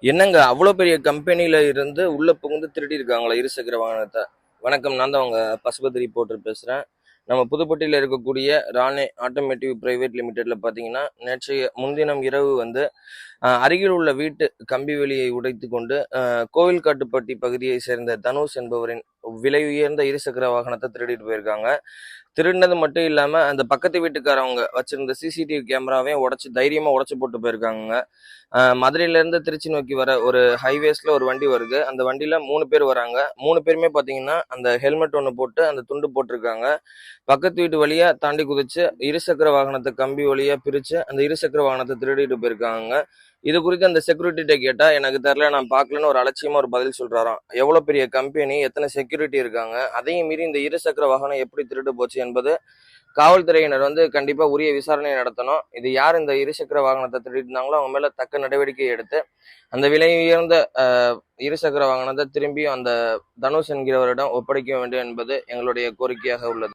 என்னங்க அவ்வளோ பெரிய கம்பெனில இருந்து உள்ள புகுந்து திருடி இருக்காங்களா இருசக்கர வாகனத்தை? வணக்கம், நான் தான் உங்க பசுபதி ரிப்போர்ட்டர் பேசுறேன். நம்ம புதுப்பட்டியில் இருக்கக்கூடிய ராணே ஆட்டோமேட்டிவ் பிரைவேட் லிமிடெட்ல பார்த்தீங்கன்னா, நேற்றைய முன்தினம் இரவு வந்து அருகில் உள்ள வீட்டு கம்பி வேலியை உடைத்து கொண்டு கோவில்காட்டுப்பட்டி பகுதியை சேர்ந்த தனுஷ் என்பவரின் விலை உயர்ந்த இருசக்கர வாகனத்தை திருடிட்டு போயிருக்காங்க. திருடினது மட்டும் இல்லாம அந்த பக்கத்து வீட்டுக்காரவங்க வச்சிருந்த சிசிடிவி கேமராவையும் தைரியமா உடைச்சு போட்டு போயிருக்காங்க. மதுரையில இருந்து திருச்சி நோக்கி வர ஒரு ஹைவேஸ்ல ஒரு வண்டி வருது. அந்த வண்டியில 3 பேர் வராங்க. 3 பேருமே பாத்தீங்கன்னா அந்த ஹெல்மெட் ஒன்று போட்டு அந்த துண்டு போட்டிருக்காங்க. பக்கத்து வீட்டு வழியா தாண்டி குதிச்சு இருசக்கர வாகனத்தை கம்பி வழியா பிரிச்சு அந்த இருசக்கர வாகனத்தை திருடிட்டு போயிருக்காங்க. இது குறித்து அந்த செக்யூரிட்டிகிட்ட கேட்டா, எனக்கு தெரியல, நான் பார்க்கலன்னு ஒரு அலட்சியமா ஒரு பதில் சொல்றாராம். எவ்வளவு பெரிய கம்பெனி, எத்தனை செக்யூரிட்டி இருக்காங்க, அதையும் மீறி இந்த இருசக்கர வாகனம் எப்படி திருடு போச்சு என்பது காவல்துறையினர் வந்து கண்டிப்பா உரிய விசாரணை நடத்தணும். இது யார் இந்த இருசக்கர வாகனத்தை திருடினாங்களோ அவங்க மேல தக்க நடவடிக்கை எடுத்து அந்த விலை உயர்ந்த இருசக்கர வாகனத்தை திரும்பியும் அந்த தனுஷ் என்கிறவரிடம் ஒப்படைக்க வேண்டும் என்பது எங்களுடைய கோரிக்கையாக உள்ளது.